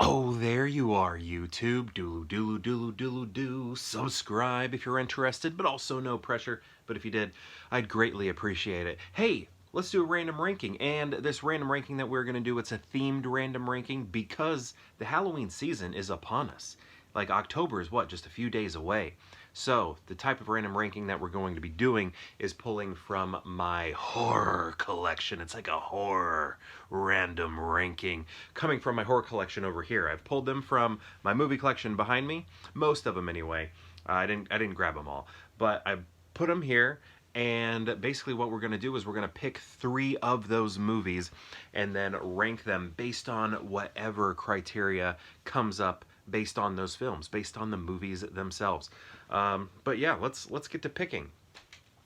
Oh, there you are, YouTube. Doodle doodle doodle doodle doo. Subscribe if you're interested, but also no pressure. But if you did, I'd greatly appreciate it. Hey, let's do a random ranking. And this random ranking that we're going to do, it's a themed random ranking because the Halloween season is upon us. Like October is what, just a few days away. So the type of random ranking that we're going to be doing is pulling from my horror collection. It's like a horror random ranking coming from my horror collection over here. I've pulled them from my movie collection behind me, most of them anyway. I didn't grab them all, but I put them here. And basically what we're going to do is we're going to pick 3 of those movies and then rank them based on whatever criteria comes up based on those films, based on the movies themselves. But yeah, let's get to picking.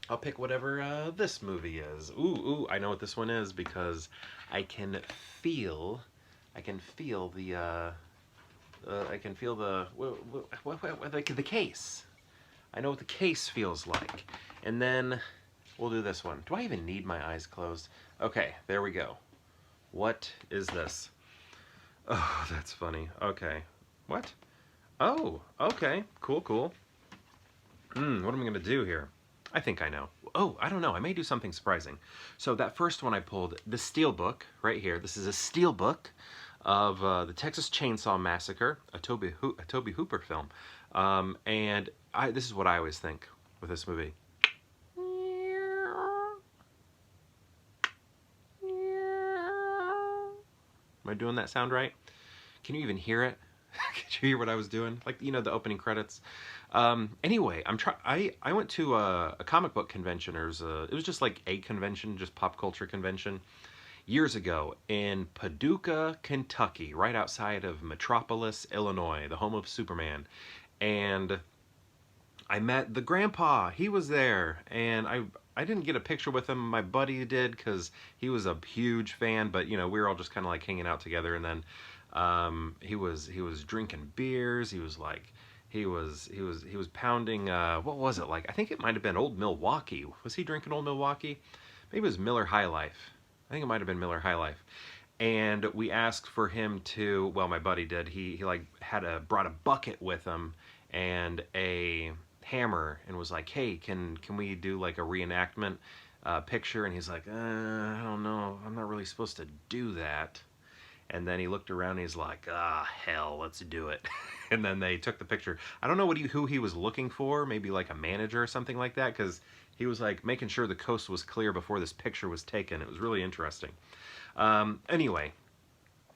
I'll pick whatever this movie is. Ooh, I know what this one is because I can feel the the case. I know what the case feels like. And then we'll do this one. Do I even need my eyes closed? Okay, there we go. What is this? Oh, that's funny. Okay. What? Oh, okay. Cool. What am I going to do here? I think I know. Oh, I don't know. I may do something surprising. So that first one I pulled, the Steelbook, right here. This is a Steelbook of the Texas Chainsaw Massacre, a Tobe Hooper film. And this is what I always think with this movie. Am I doing that sound right? Can you even hear it? Could you hear what I was doing? Like, you know, the opening credits. Anyway, I went to a comic book convention. It was just like a convention, just pop culture convention, years ago in Paducah, Kentucky, right outside of Metropolis, Illinois, the home of Superman. And I met the grandpa. He was there, and I didn't get a picture with him. My buddy did because he was a huge fan. But you know, we were all just kind of like hanging out together. And then he was drinking beers. He was pounding. What was it like? I think it might have been Old Milwaukee. Was he drinking Old Milwaukee? Maybe it was Miller High Life. I think it might have been Miller High Life. And we asked for him to. Well, my buddy did. He like brought a bucket with him and a hammer and was like, hey, can we do like a reenactment picture? And he's like, I don't know, I'm not really supposed to do that. And then he looked around and he's like, hell, let's do it. And then they took the picture. I don't know who he was looking for, maybe like a manager or something like that, because he was like making sure the coast was clear before this picture was taken. It was really interesting. Anyway,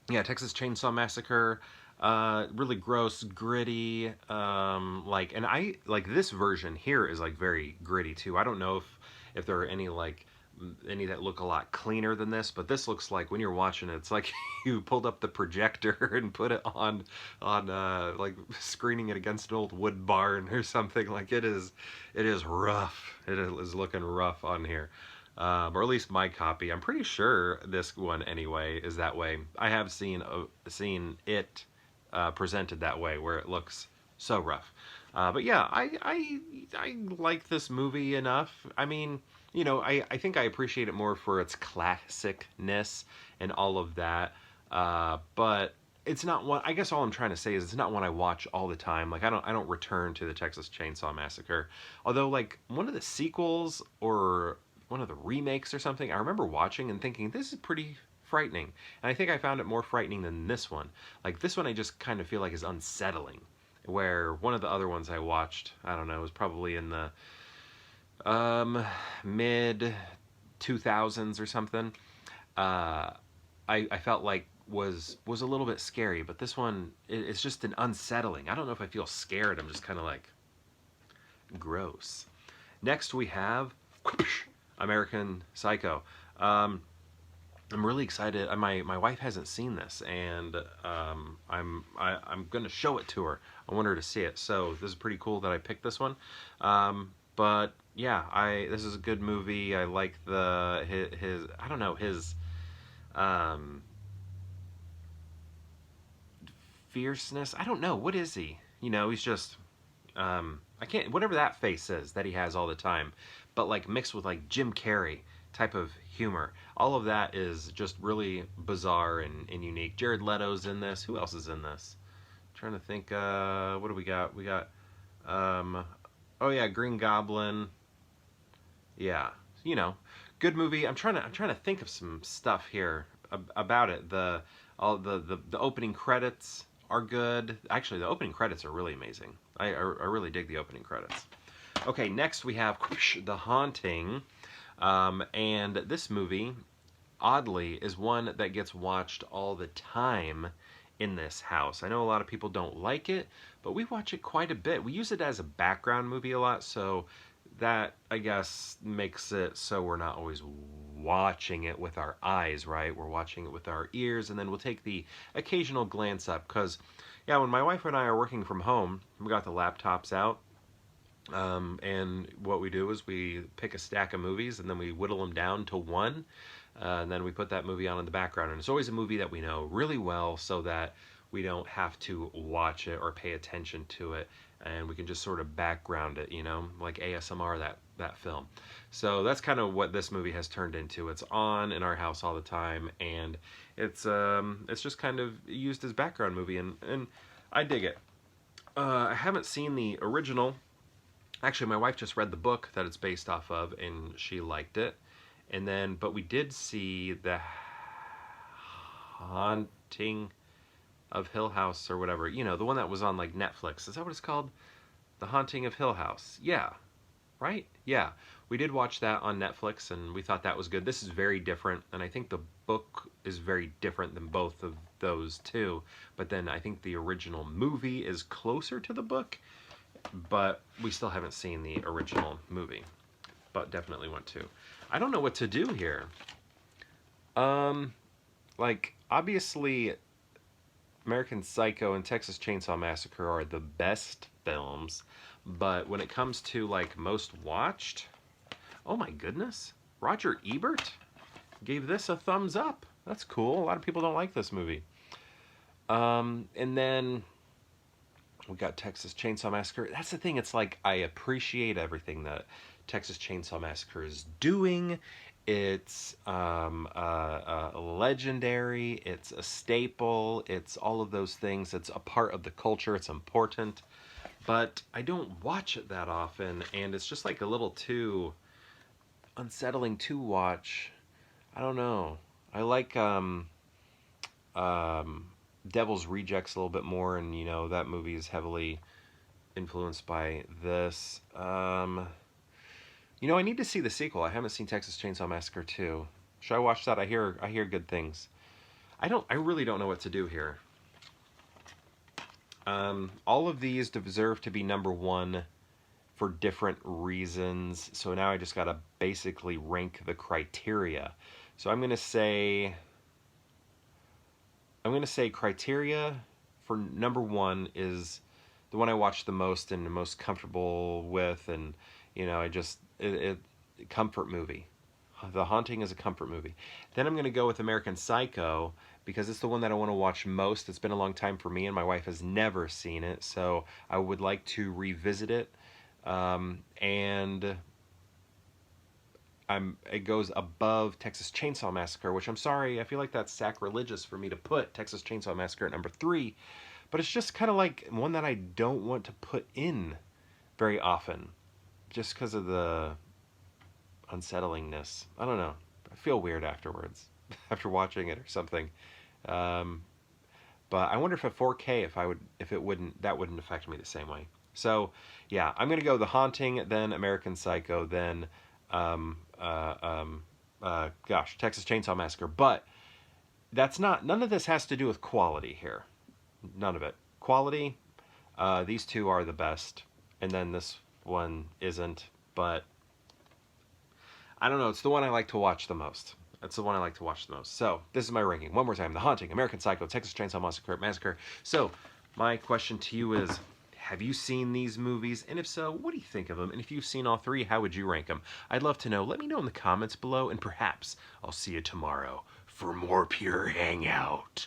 yeah, Texas Chainsaw Massacre. Really gross, gritty, and I like this version here is like very gritty too. I don't know if there are any that look a lot cleaner than this, but this looks like when you're watching it, it's like you pulled up the projector and put it on like screening it against an old wood barn or something. Like it is rough. It is looking rough on here. Or at least my copy. I'm pretty sure this one anyway is that way. I have seen it presented that way, where it looks so rough. But yeah, I like this movie enough. I mean, you know, I think I appreciate it more for its classicness and all of that. But it's not one. I guess all I'm trying to say is it's not one I watch all the time. Like I don't return to the Texas Chainsaw Massacre. Although like one of the sequels or one of the remakes or something, I remember watching and thinking this is pretty frightening. And I think I found it more frightening than this one. Like this one I just kind of feel like is unsettling. Where one of the other ones I watched, I don't know, was probably in the mid 2000s or something. I felt like was a little bit scary, but this one it's just an unsettling. I don't know if I feel scared. I'm just kind of like gross. Next we have American Psycho. I'm really excited. My wife hasn't seen this, and I'm gonna show it to her. I want her to see it. So this is pretty cool that I picked this one. But yeah, this is a good movie. I like his I don't know, his fierceness. I don't know, what is he? You know, he's just I can't, whatever that face is that he has all the time, but like mixed with like Jim Carrey type of humor. All of that is just really bizarre and unique. Jared Leto's in this. Who else is in this? I'm trying to think. What do we got? We got. Um, oh yeah, Green Goblin. Yeah, you know, good movie. I'm trying to think of some stuff here about it. The opening credits are good. Actually, the opening credits are really amazing. I really dig the opening credits. Okay, next we have The Haunting, and this movie, oddly, is one that gets watched all the time in this house. I know a lot of people don't like it, but we watch it quite a bit. We use it as a background movie a lot, so that, I guess, makes it so we're not always watching it with our eyes, right? We're watching it with our ears, and then we'll take the occasional glance up, because, yeah, when my wife and I are working from home, we got the laptops out, and what we do is we pick a stack of movies, and then we whittle them down to one, and then we put that movie on in the background, and it's always a movie that we know really well, so that we don't have to watch it or pay attention to it, and we can just sort of background it, you know, like ASMR that film. So that's kind of what this movie has turned into. It's on in our house all the time, and it's just kind of used as background movie, and I dig it. I haven't seen the original. Actually, my wife just read the book that it's based off of, and she liked it. And then, but we did see The Haunting of Hill House or whatever. You know, the one that was on like Netflix. Is that what it's called? The Haunting of Hill House. Yeah. Right? Yeah. We did watch that on Netflix, and we thought that was good. This is very different, and I think the book is very different than both of those too. But then I think the original movie is closer to the book, but we still haven't seen the original movie. But definitely want to. I don't know what to do here. Like, obviously, American Psycho and Texas Chainsaw Massacre are the best films, but when it comes to, like, most watched, oh my goodness, Roger Ebert gave this a thumbs up. That's cool. A lot of people don't like this movie. And then we got Texas Chainsaw Massacre. That's the thing. It's like I appreciate everything that Texas Chainsaw Massacre is doing. It's legendary. It's a staple. It's all of those things. It's a part of the culture. It's important. But I don't watch it that often, and it's just like a little too unsettling to watch. I don't know. I like Devil's Rejects a little bit more, and you know that movie is heavily influenced by this. You know, I need to see the sequel. I haven't seen Texas Chainsaw Massacre 2. Should I watch that? I hear good things. I really don't know what to do here. All of these deserve to be number one for different reasons. So now I just gotta basically rank the criteria. So I'm gonna say criteria for number one is the one I watch the most and the most comfortable with, and you know, comfort movie. The Haunting is a comfort movie. Then I'm going to go with American Psycho because it's the one that I want to watch most. It's been a long time for me, and my wife has never seen it, so I would like to revisit it. And it goes above Texas Chainsaw Massacre, which I'm sorry, I feel like that's sacrilegious for me to put Texas Chainsaw Massacre at number 3, but it's just kind of like one that I don't want to put in very often, just because of the unsettlingness. I don't know. I feel weird afterwards, after watching it or something. But I wonder if at 4K, that wouldn't affect me the same way. So yeah, I'm gonna go The Haunting, then American Psycho, then Texas Chainsaw Massacre. But none of this has to do with quality here. None of it. Quality, these two are the best, and then this one isn't, but I don't know, it's the one I like to watch the most. That's the one I like to watch the most. So, this is my ranking. One more time. The Haunting, American Psycho, Texas Chainsaw Massacre. So, my question to you is, have you seen these movies? And if so, what do you think of them? And if you've seen all three, how would you rank them? I'd love to know. Let me know in the comments below, and perhaps I'll see you tomorrow for more Pure Hangout.